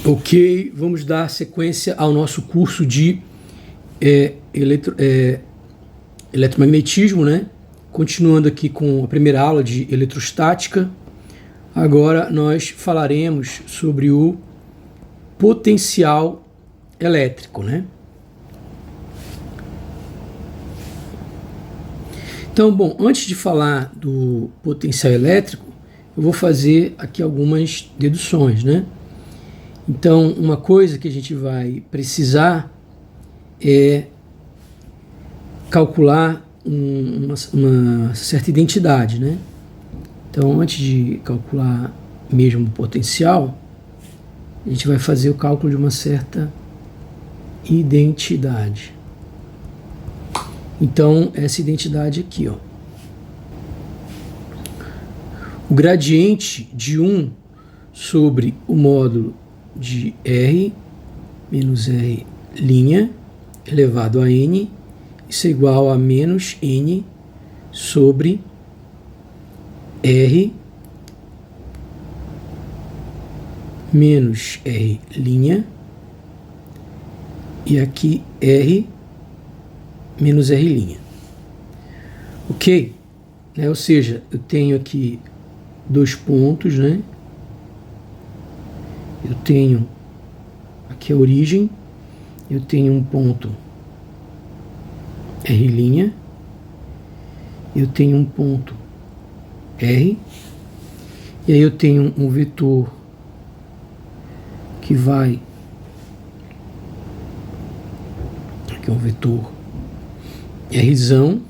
Ok, vamos dar sequência ao nosso curso de eletromagnetismo, né? Continuando aqui com a primeira aula de eletrostática. Agora nós falaremos sobre o potencial elétrico, né? Então, bom, antes de falar do potencial elétrico, eu vou fazer aqui algumas deduções, né? Então, uma coisa que a gente vai precisar é calcular uma certa identidade, né? Então, antes de calcular mesmo o potencial, a gente vai fazer o cálculo de uma certa identidade. Então, essa identidade aqui, ó. O gradiente de 1 sobre o módulo de R menos R' elevado a N, isso é igual a menos N sobre R menos R' e aqui R menos R'. Ok? Ou seja, eu tenho aqui dois pontos, né? Eu tenho aqui a origem, eu tenho um ponto R', eu tenho um ponto R, e aí eu tenho um vetor que vai, aqui é um vetor Rzão,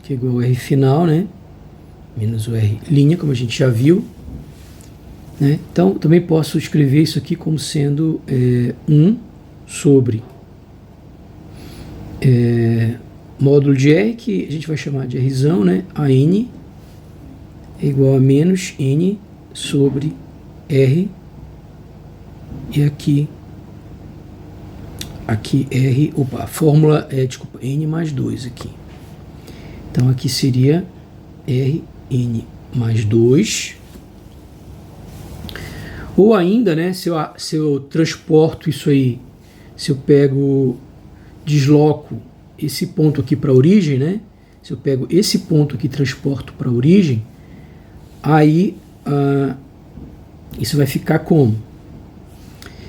que é igual a R final, né? Menos o R', como a gente já viu. Né? Então, também posso escrever isso aqui como sendo 1 sobre módulo de R, que a gente vai chamar de Rzão, né? A N é igual a menos N sobre R, e aqui R, a fórmula é, desculpa, N mais 2 aqui. Então, aqui seria Rn mais 2. Ou ainda, né, se eu transporto isso aí, se eu desloco esse ponto aqui para a origem, né, se eu pego esse ponto aqui e transporto para a origem, aí isso vai ficar como?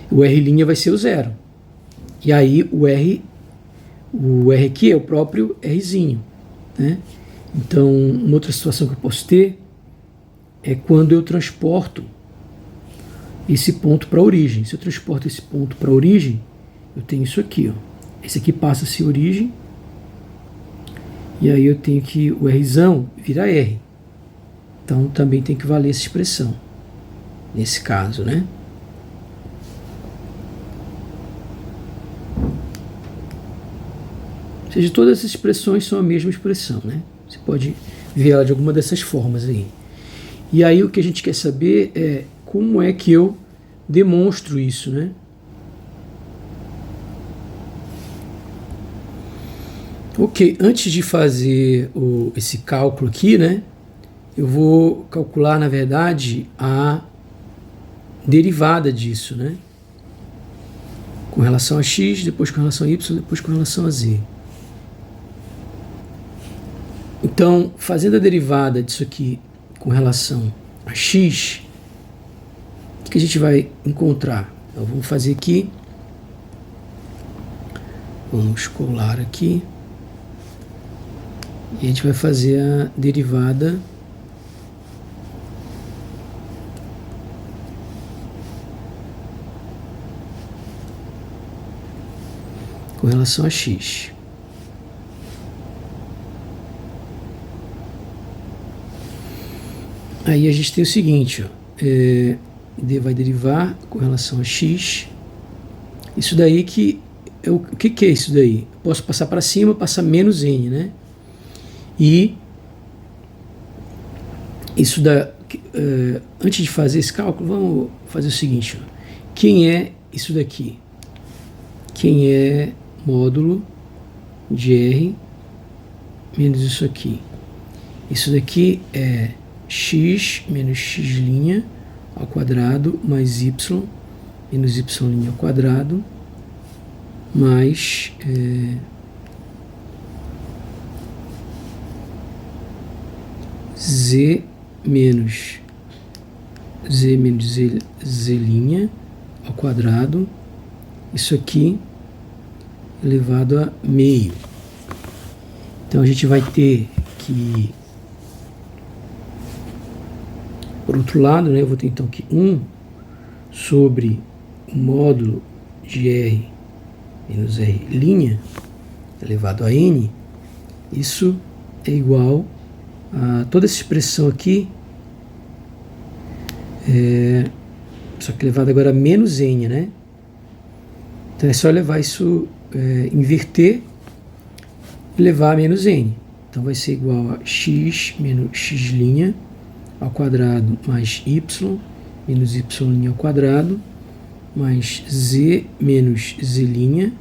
O R' vai ser o zero. E aí o R aqui é o próprio Rzinho, né? Então, uma outra situação que eu posso ter é quando eu transporto esse ponto para a origem. Se eu transporto esse ponto para a origem, eu tenho isso aqui, ó. Esse aqui passa a ser origem, e aí eu tenho que o Rzão vira R. Então também tem que valer essa expressão, nesse caso, né? Ou seja, todas essas expressões são a mesma expressão, né? Você pode ver ela de alguma dessas formas aí. E aí o que a gente quer saber é como é que eu demonstro isso, né? Ok, antes de fazer esse cálculo aqui, né? Eu vou calcular, na verdade, a derivada disso, né? Com relação a x, depois com relação a y, depois com relação a z. Então, fazendo a derivada disso aqui com relação a x, o que a gente vai encontrar? Então, vamos fazer aqui, vamos colar aqui, e a gente vai fazer a derivada com relação a x. Aí a gente tem o seguinte, ó, D vai derivar com relação a x. Isso daí que o que é isso daí? Posso passar para cima, passar menos n, né? E isso antes de fazer esse cálculo, vamos fazer o seguinte, ó. Quem é isso daqui? Quem é módulo de R menos isso aqui? Isso daqui é x menos x' ao quadrado mais y menos y' ao quadrado mais z menos z' ao quadrado, isso aqui elevado a meio. Então a gente vai ter que, por outro lado, né, eu vou ter então que 1 sobre o módulo de R menos R' elevado a N, isso é igual a toda essa expressão aqui, só que elevado agora a menos N, né? Então é só levar isso, inverter e levar a menos N. Então vai ser igual a x menos x' ao quadrado mais y menos y' ao quadrado mais z menos z'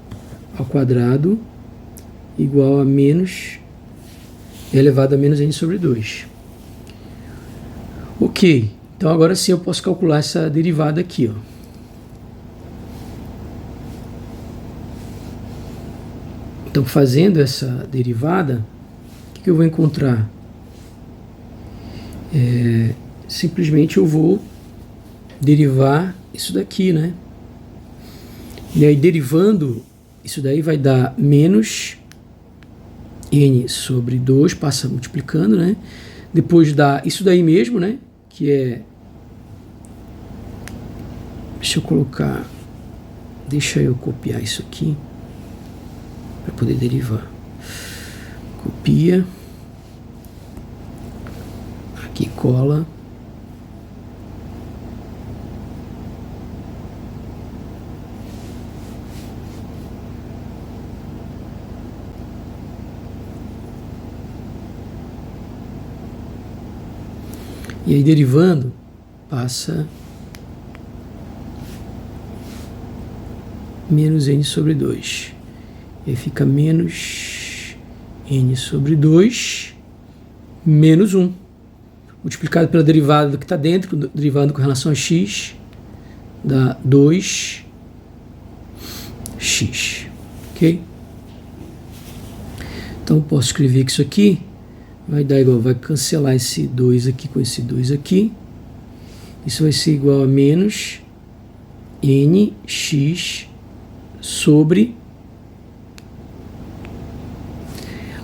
ao quadrado igual a menos elevado a menos n sobre 2. Ok, então agora sim eu posso calcular essa derivada aqui, ó. Então, fazendo essa derivada, o que eu vou encontrar? Simplesmente eu vou derivar isso daqui, né? E aí, derivando, isso daí vai dar menos n sobre 2, passa multiplicando, né? Depois dá isso daí mesmo, né? Que é... Deixa eu copiar isso aqui para poder derivar. Copia. Aqui cola. E aí, derivando, passa menos n sobre 2. E aí fica menos n sobre 2 menos 1. Multiplicado pela derivada que está dentro, derivando com relação a x, dá 2x. Ok? Então, eu posso escrever que isso aqui vai dar igual, vai cancelar esse 2 aqui com esse 2 aqui. Isso vai ser igual a menos nx sobre...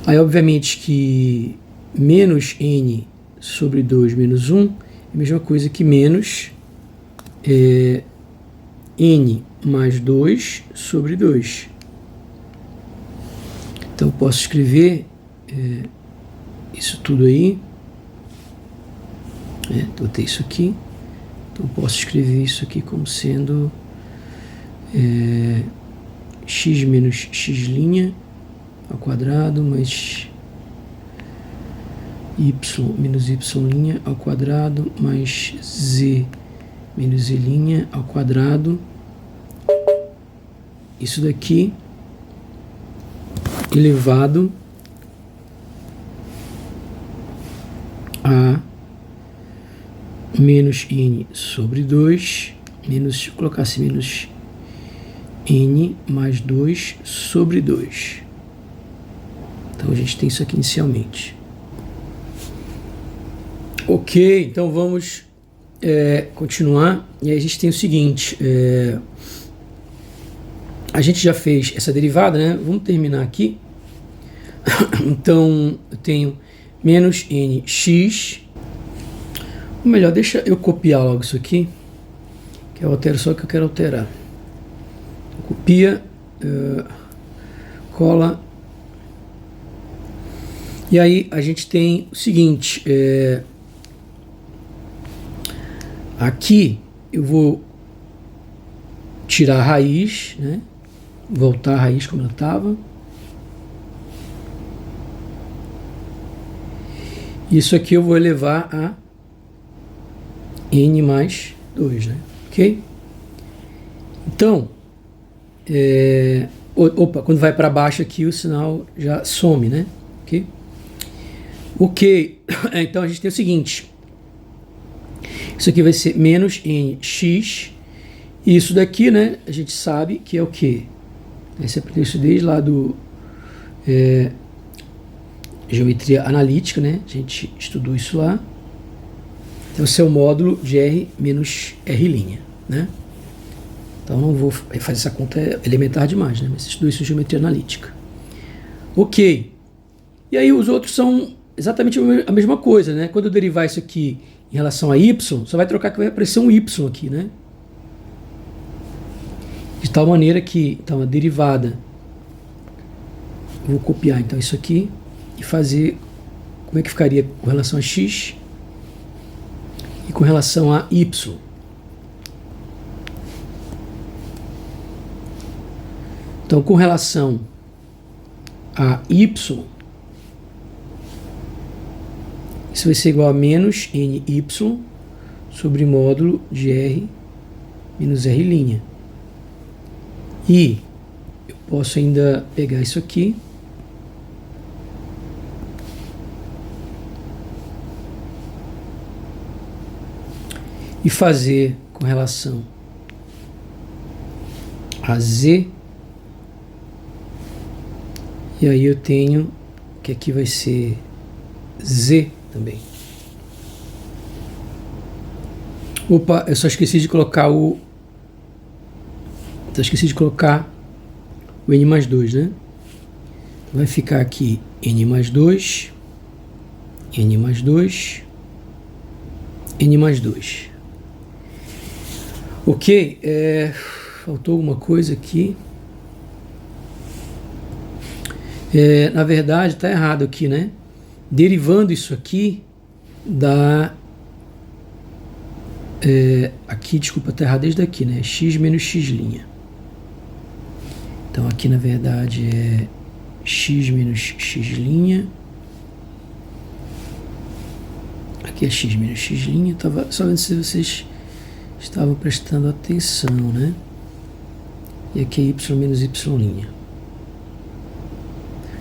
Aí, obviamente, que menos n sobre 2 menos 1 é a mesma coisa que menos n mais 2 sobre 2. Então, eu posso escrever... isso tudo aí, botei isso aqui, então posso escrever isso aqui como sendo x menos x' ao quadrado mais y menos y' ao quadrado mais z menos z' ao quadrado, isso daqui elevado a menos n sobre 2, menos, se eu colocasse menos n mais 2 sobre 2. Então, a gente tem isso aqui inicialmente. Ok, então vamos continuar. E aí a gente tem o seguinte, a gente já fez essa derivada, né? Vamos terminar aqui. Então, eu tenho menos nx, ou melhor, deixa eu copiar logo isso aqui, que eu altero só o que eu quero alterar. Copia, cola, e aí a gente tem o seguinte, aqui eu vou tirar a raiz, né? Voltar a raiz como ela estava. Isso aqui eu vou elevar a n mais 2, né? Ok? Então, quando vai para baixo aqui, o sinal já some, né? Ok? Ok, então a gente tem o seguinte. Isso aqui vai ser menos nx, E isso daqui, né, a gente sabe que é o quê? Você aprendeu isso desde lá do geometria analítica, né? A gente estudou isso lá. Então, esse é o módulo de R menos R', né? Então, não vou fazer essa conta elementar demais, né? Mas estudou isso em geometria analítica. Ok. E aí, os outros são exatamente a mesma coisa, né? Quando eu derivar isso aqui em relação a y, só vai trocar que vai aparecer um y aqui, né? De tal maneira que, então, a derivada, vou copiar então isso aqui e fazer como é que ficaria com relação a x e com relação a y. Então, com relação a y, isso vai ser igual a menos ny sobre módulo de r menos r'. E eu posso ainda pegar isso aqui e fazer com relação a z, e aí eu tenho que aqui vai ser z também. Opa, eu só esqueci de colocar o n mais 2, né? Vai ficar aqui n mais 2, n mais 2, n mais 2. Ok, faltou alguma coisa aqui. Na verdade, está errado aqui, né? Derivando isso aqui dá... aqui, desculpa, está errado desde aqui, né? X menos x'. Então, aqui, na verdade, é x menos x'. Aqui é x menos x'. Estava só vendo se vocês estavam prestando atenção, né? E aqui é y menos y'.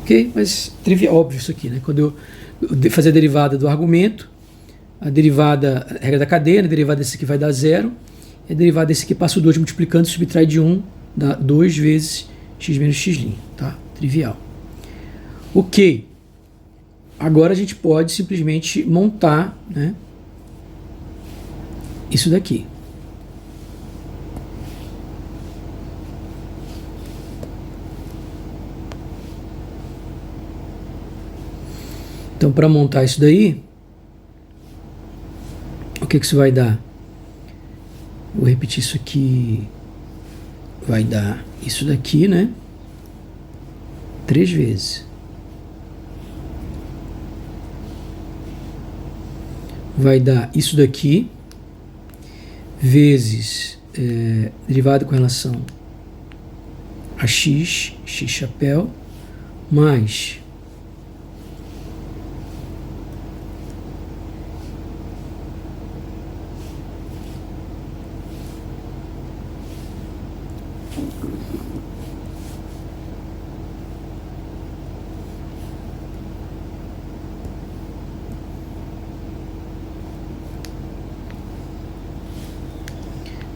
Ok? Mas trivial, óbvio isso aqui, né? Quando eu fazer a derivada do argumento, a derivada, a regra da cadeia, a derivada desse aqui vai dar 0, e a derivada desse aqui passa o 2 multiplicando, subtrai de 1, dá 2 vezes x menos x', tá? Trivial. Ok. Agora a gente pode simplesmente montar, né, isso daqui. Então, para montar isso daí, o que isso vai dar? Vou repetir isso aqui. Vai dar isso daqui, né? 3 vezes. Vai dar isso daqui vezes derivada com relação a x, x chapéu, mais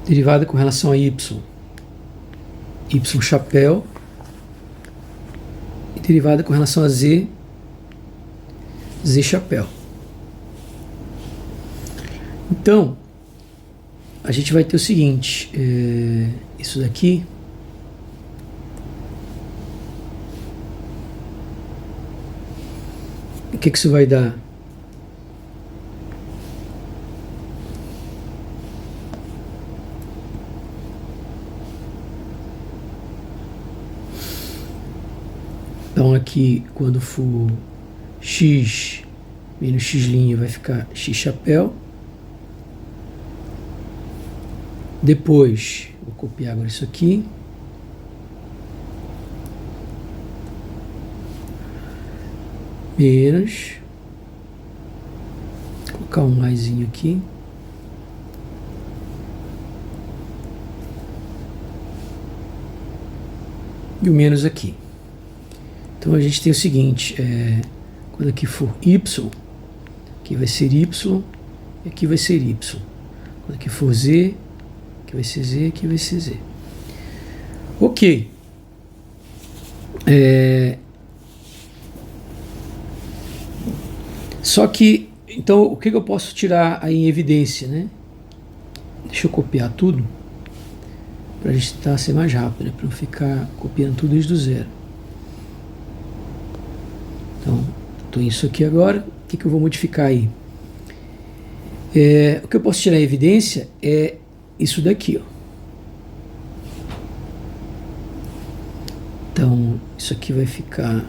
derivada com relação a y, y chapéu, e derivada com relação a z, z chapéu. Então, a gente vai ter o seguinte, isso daqui, o que isso vai dar? Então aqui, quando for x menos x' vai ficar x chapéu. Depois, vou copiar agora isso aqui. Menos. Vou colocar um maisinho aqui. E o menos aqui. Então a gente tem o seguinte, quando aqui for y, aqui vai ser y, e aqui vai ser y. Quando aqui for z, aqui Aqui vai ser Z, aqui vai ser Z. Ok. Só que, então, o que eu posso tirar aí em evidência, né? Deixa eu copiar tudo para a gente tentar ser mais rápido, né? Para não ficar copiando tudo desde o zero. Então, estou isso aqui agora. O que eu vou modificar aí? O que eu posso tirar em evidência é isso daqui, ó. Então, isso aqui vai ficar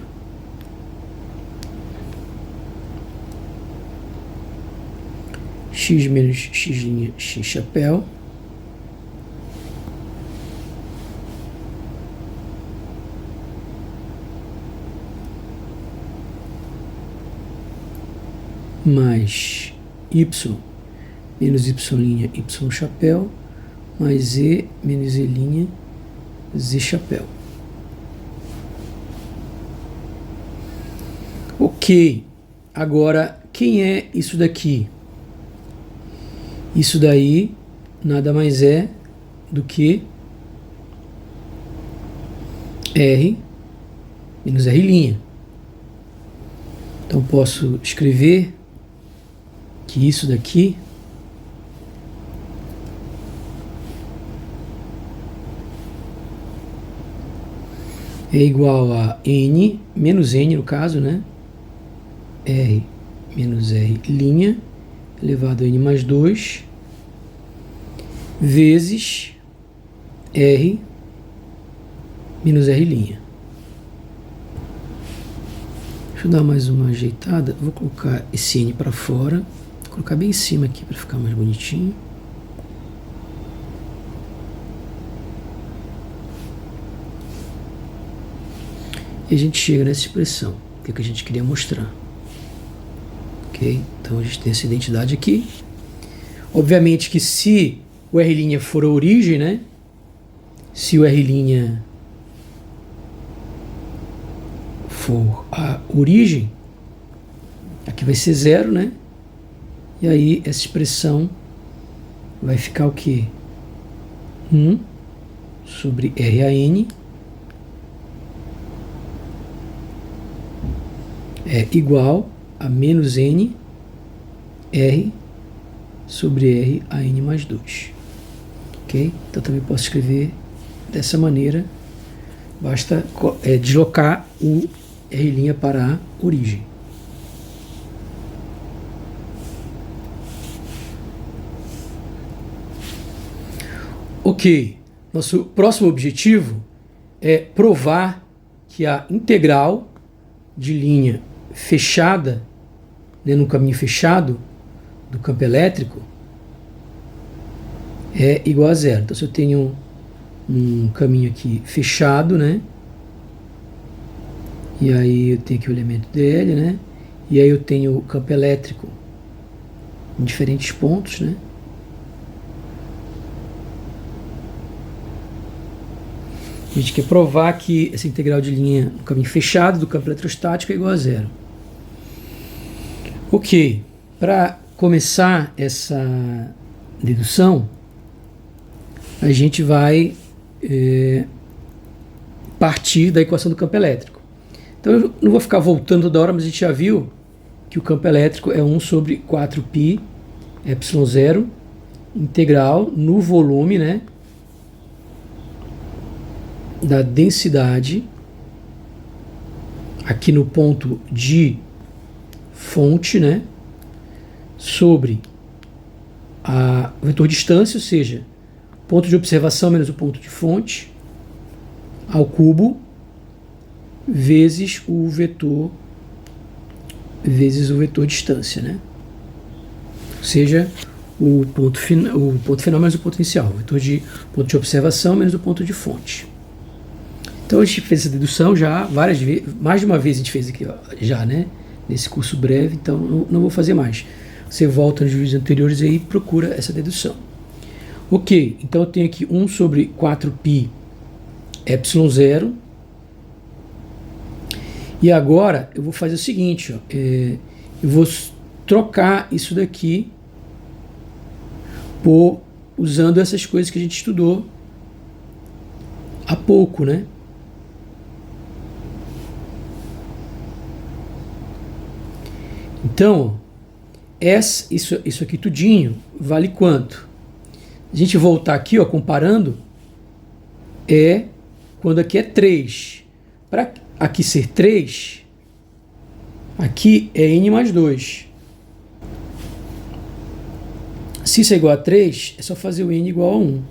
x menos x', x chapéu. Mais y menos y', y chapéu, mais z menos z', z chapéu. Ok, agora quem é isso daqui? Isso daí nada mais é do que R menos R'. Então posso escrever que isso daqui é igual a N menos N, no caso, né? R menos R' elevado a N mais 2 vezes R menos R'. Deixa eu dar mais uma ajeitada. Vou colocar esse N para fora. Vou colocar bem em cima aqui para ficar mais bonitinho. E a gente chega nessa expressão, que é o que a gente queria mostrar. Ok? Então a gente tem essa identidade aqui. Obviamente que se o R' for a origem, né? Se o R' for a origem, aqui vai ser 0, né? E aí essa expressão vai ficar o quê? 1 sobre RAN é igual a menos N R sobre RAN mais 2. Ok? Então também posso escrever dessa maneira. Basta deslocar o R' para a origem. Ok, nosso próximo objetivo é provar que a integral de linha fechada, né, no caminho fechado do campo elétrico é igual a zero. Então, se eu tenho um caminho aqui fechado, né, e aí eu tenho aqui o elemento dl, né, e aí eu tenho o campo elétrico em diferentes pontos, né, a gente quer provar que essa integral de linha no caminho fechado do campo eletrostático é igual a zero. Ok, para começar essa dedução, a gente vai partir da equação do campo elétrico. Então eu não vou ficar voltando toda hora, mas a gente já viu que o campo elétrico é 1 sobre 4π ε0 integral no volume, né, da densidade aqui no ponto de fonte, né, sobre o vetor distância, ou seja, ponto de observação menos o ponto de fonte, ao cubo, vezes o vetor distância, né? Ou seja, o ponto final menos o ponto inicial, o vetor de ponto de observação menos o ponto de fonte. Então a gente fez essa dedução já várias vezes, mais de uma vez a gente fez aqui, ó, já, né? Nesse curso breve, então não vou fazer mais. Você volta nos vídeos anteriores e aí procura essa dedução. Ok, então eu tenho aqui 1 sobre 4π ε0. E agora eu vou fazer o seguinte, ó, eu vou trocar isso daqui por usando essas coisas que a gente estudou há pouco, né? Então, isso aqui tudinho vale quanto? A gente voltar aqui, ó, comparando, quando aqui é 3. Para aqui ser 3, aqui é n mais 2. Se isso é igual a 3, é só fazer o n igual a 1.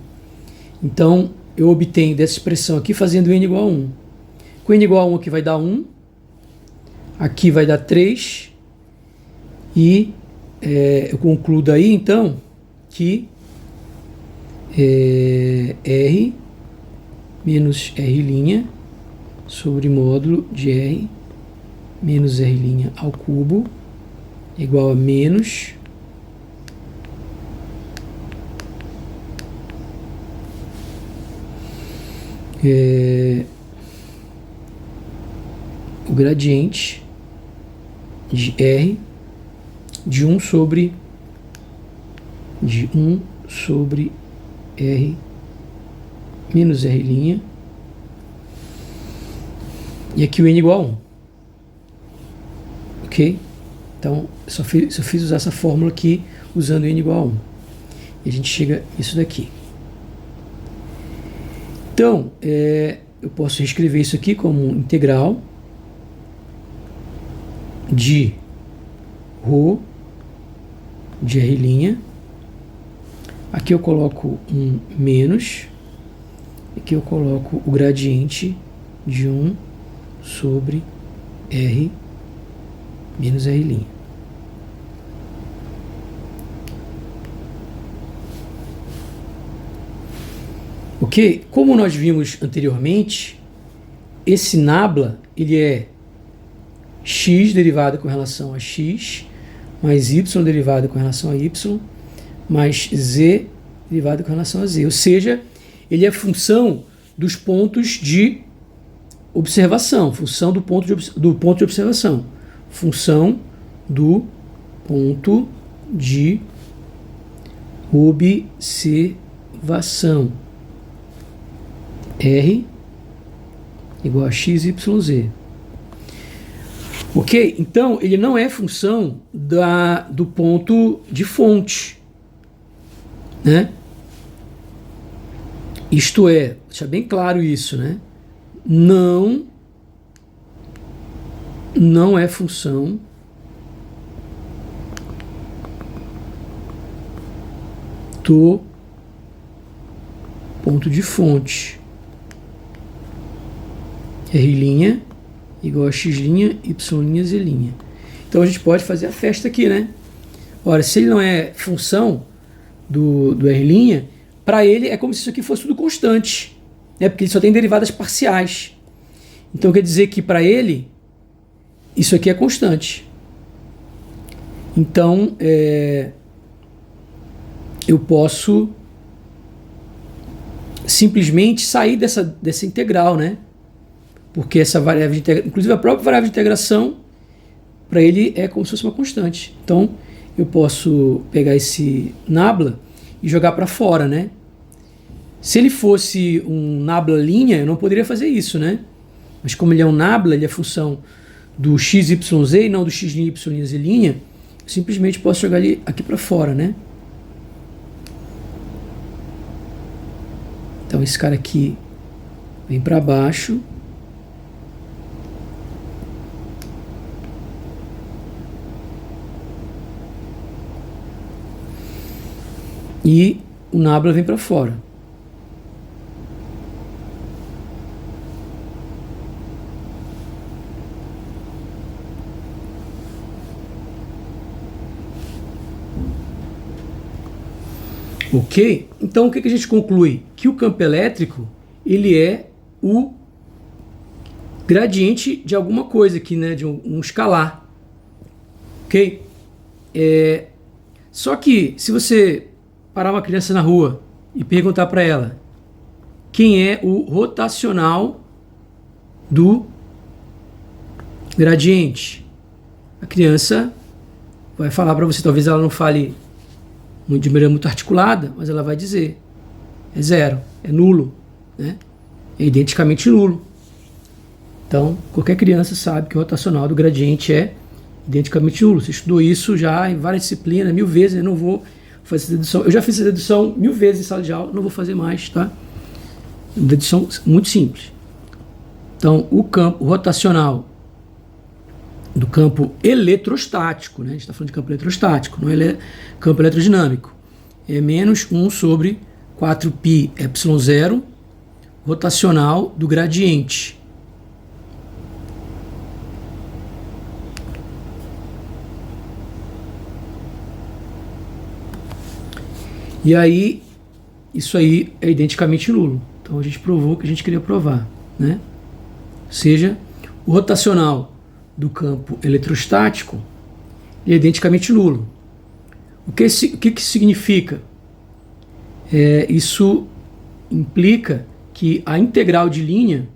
Então, eu obtenho dessa expressão aqui fazendo n igual a 1. Com n igual a 1 aqui vai dar 1. Aqui vai dar 3. E eu concluo daí, então, que R menos R' sobre módulo de R menos R' ao cubo igual a menos o gradiente de R de 1 sobre R menos R', e aqui o n igual a 1. Ok? Então, só fiz usar essa fórmula aqui usando n igual a 1. E a gente chega a isso daqui. Então, eu posso reescrever isso aqui como integral de ρ de R'. Aqui eu coloco um menos. Aqui eu coloco o gradiente de 1 sobre R menos R'. Ok? Como nós vimos anteriormente, esse nabla ele é x derivado com relação a x, mais y derivado com relação a y, mais z derivado com relação a z. Ou seja, ele é função dos pontos de observação, função do ponto de observação, função do ponto de observação. R igual a x, y, z. Ok? Então, ele não é função do ponto de fonte, né? Isto é, deixa bem claro isso, né? Não é função do ponto de fonte. R' igual a x', y', z'. Então a gente pode fazer a festa aqui, né? Ora, se ele não é função do R', para ele é como se isso aqui fosse tudo constante, né? Porque ele só tem derivadas parciais. Então quer dizer que para ele isso aqui é constante. Então eu posso simplesmente sair dessa integral, né? Porque essa variável de integração, inclusive a própria variável de integração, para ele é como se fosse uma constante. Então, eu posso pegar esse nabla e jogar para fora, né? Se ele fosse um nabla linha, eu não poderia fazer isso, né? Mas como ele é um nabla, ele é função do x, y, z e não do x', y, z', eu simplesmente posso jogar ele aqui para fora, né? Então, esse cara aqui vem para baixo. E o nabla vem para fora. Ok? Então o que a gente conclui? Que o campo elétrico ele é o gradiente de alguma coisa aqui, né? De um escalar. Ok? Só que se você parar uma criança na rua e perguntar para ela quem é o rotacional do gradiente, a criança vai falar para você, talvez ela não fale de maneira muito articulada, mas ela vai dizer, é zero, é nulo, né? É identicamente nulo. Então, qualquer criança sabe que o rotacional do gradiente é identicamente nulo. Você estudou isso já em várias disciplinas, 1000 vezes, eu não vou fazer essa dedução. Eu já fiz essa dedução 1000 vezes em sala de aula, não vou fazer mais, tá? Uma dedução muito simples. Então, o campo rotacional do campo eletrostático, né? A gente está falando de campo eletrostático, não é campo eletrodinâmico. É menos 1 sobre 4π ε0 rotacional do gradiente. E aí, isso aí é identicamente nulo. Então a gente provou o que a gente queria provar, né? Ou seja, o rotacional do campo eletrostático é identicamente nulo. O que significa? Isso implica que a integral de linha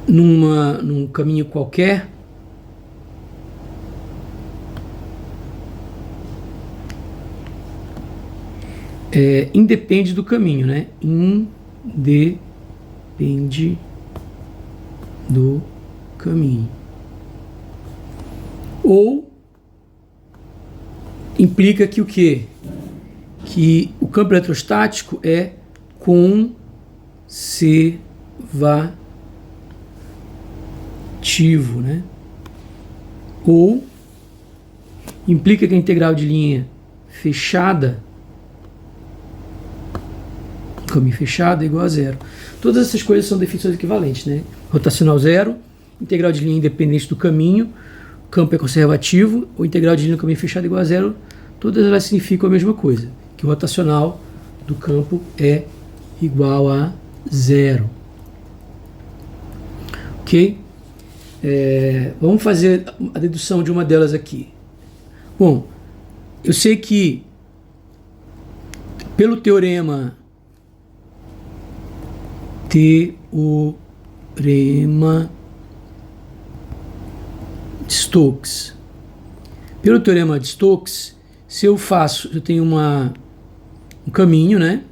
num caminho qualquer independe do caminho, né? Independe do caminho. Ou implica que o quê? Que o campo eletrostático é conservativo, né? Ou implica que a integral de linha fechada, caminho fechado, é igual a zero. Todas essas coisas são definições equivalentes, né? Rotacional zero, integral de linha independente do caminho, campo é conservativo, ou integral de linha no caminho fechado é igual a zero. Todas elas significam a mesma coisa, que o rotacional do campo é igual a zero. Ok? Vamos fazer a dedução de uma delas aqui. Bom, eu sei que pelo teorema de Stokes. Pelo teorema de Stokes, se eu tenho um caminho, né,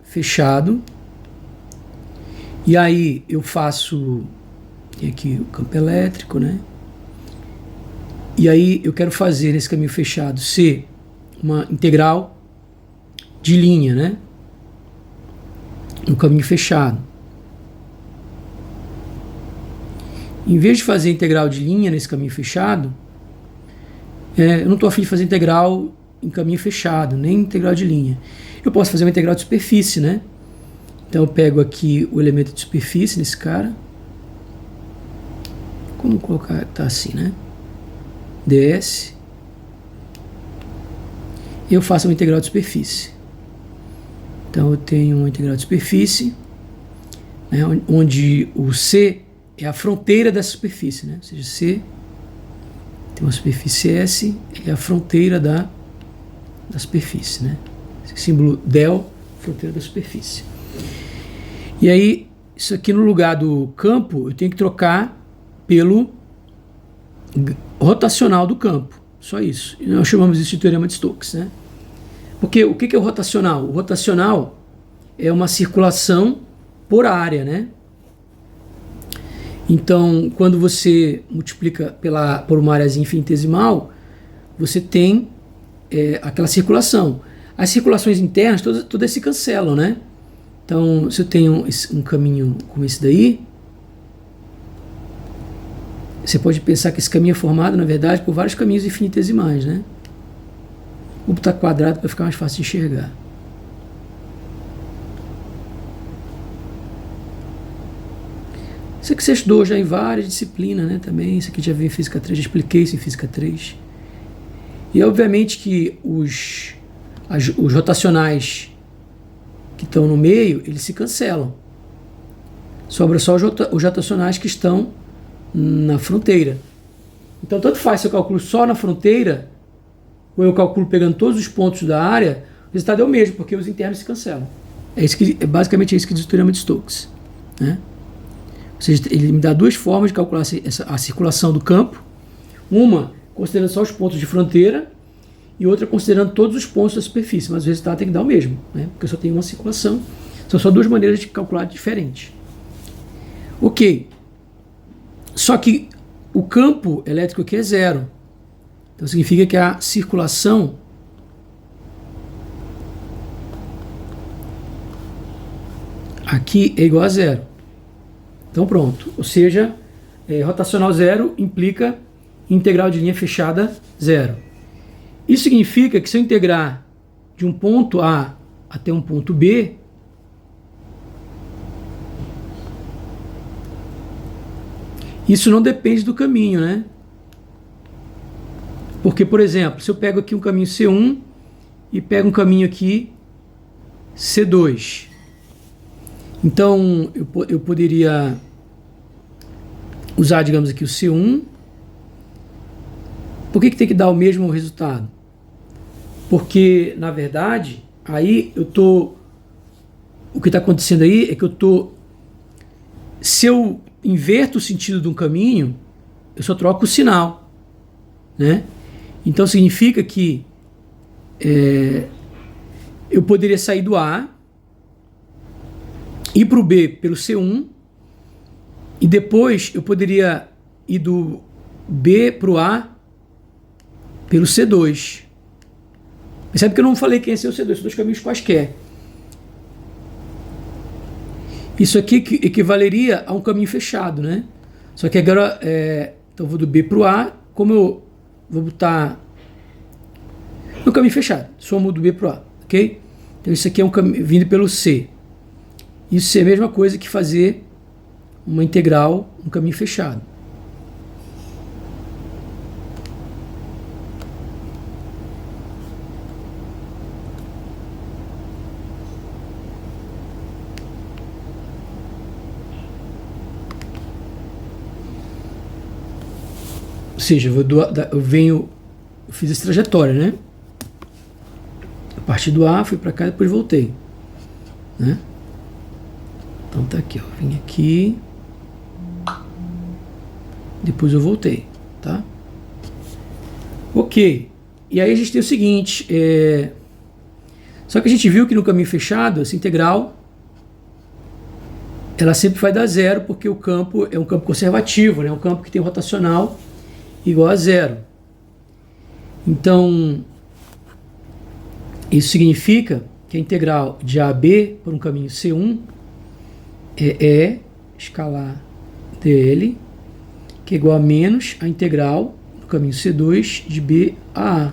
fechado, e aí eu faço, tem aqui o campo elétrico, né, e aí eu quero fazer nesse caminho fechado ser uma integral de linha, né, no caminho fechado. Em vez de fazer integral de linha nesse caminho fechado, eu não estou a fim de fazer integral em caminho fechado, nem integral de linha. Eu posso fazer uma integral de superfície, né? Então eu pego aqui o elemento de superfície nesse cara. Como colocar? Tá assim, né? ds. Eu faço uma integral de superfície. Então eu tenho uma integral de superfície, né, onde o C é a fronteira da superfície, né? Ou seja, C tem uma superfície S, é a fronteira da superfície, né? Esse símbolo del, fronteira da superfície. E aí, isso aqui no lugar do campo, eu tenho que trocar pelo rotacional do campo. Só isso. E nós chamamos isso de teorema de Stokes, né? Porque o que é o rotacional? O rotacional é uma circulação por área, né? Então, quando você multiplica por uma área infinitesimal, você tem aquela circulação. As circulações internas, todas se cancelam, né? Então, se eu tenho um caminho como esse daí, você pode pensar que esse caminho é formado, na verdade, por vários caminhos infinitesimais, né? Vou botar quadrado para ficar mais fácil de enxergar. Isso aqui você estudou já em várias disciplinas, né, também. Isso aqui já veio em Física 3, já expliquei isso em Física 3. E obviamente que os rotacionais que estão no meio, eles se cancelam. Sobra só os rotacionais que estão na fronteira. Então tanto faz se eu calculo só na fronteira, ou eu calculo pegando todos os pontos da área, o resultado é o mesmo, porque os internos se cancelam. Basicamente é isso que diz o teorema de Stokes. né? Ou seja, ele me dá duas formas de calcular a circulação do campo. Uma considerando só os pontos de fronteira e outra considerando todos os pontos da superfície. Mas o resultado tem que dar o mesmo, né? Porque eu só tenho uma circulação. São só duas maneiras de calcular diferentes. Ok. Só que o campo elétrico aqui é zero. Então significa que a circulação aqui é igual a zero. Então pronto. Ou seja, rotacional zero implica integral de linha fechada zero. Isso significa que se eu integrar de um ponto A até um ponto B, isso não depende do caminho, né? Porque, por exemplo, se eu pego aqui um caminho C1 e pego um caminho aqui C2, então eu poderia usar, digamos aqui, o C1. Por que tem que dar o mesmo resultado? Porque, na verdade, aí o que está acontecendo aí é que se eu inverto o sentido de um caminho, eu só troco o sinal, né? Então significa que eu poderia sair do A, ir para o B pelo C1, e depois eu poderia ir do B para o A pelo C2. Percebe que eu não falei que esse é o C2, são dois caminhos quaisquer. Isso aqui equivaleria a um caminho fechado, né? Só que agora, então eu vou do B para o A, como eu vou botar no caminho fechado, somo do B para o A, ok? Então isso aqui é um caminho vindo pelo C. Isso é a mesma coisa que fazer uma integral, um caminho fechado. Ou seja, eu fiz essa trajetória, né? A partir do A, fui para cá e depois voltei, né? Então tá aqui, ó. Vim aqui, depois eu voltei, tá? Ok. E aí a gente tem o seguinte, só que a gente viu que no caminho fechado, essa integral, ela sempre vai dar zero, porque o campo é um campo conservativo, né? Um campo que tem rotacional igual a zero. Então, isso significa que a integral de A a B por um caminho C1 é E escalar dl, que é igual a menos a integral do caminho C2 de B a A.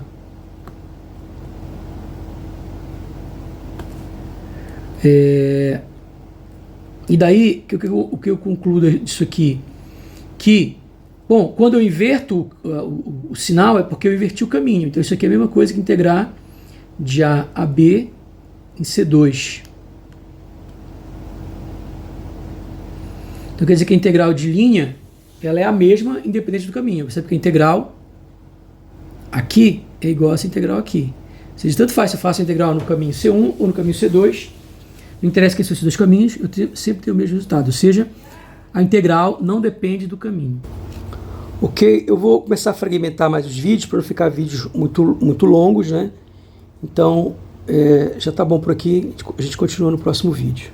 E daí, o que eu concluo disso aqui? Que, bom, quando eu inverto o sinal é porque eu inverti o caminho. Então isso aqui é a mesma coisa que integrar de A a B em C2. Então quer dizer que a integral de linha ela é a mesma independente do caminho. Percebe que a integral aqui é igual a essa integral aqui. Ou seja, tanto faz se eu faço a integral no caminho C1 ou no caminho C2. Não interessa que são esses dois caminhos, eu sempre tenho o mesmo resultado. Ou seja, a integral não depende do caminho. Ok, eu vou começar a fragmentar mais os vídeos para não ficar vídeos muito longos, né? Então, já tá bom por aqui, a gente continua no próximo vídeo.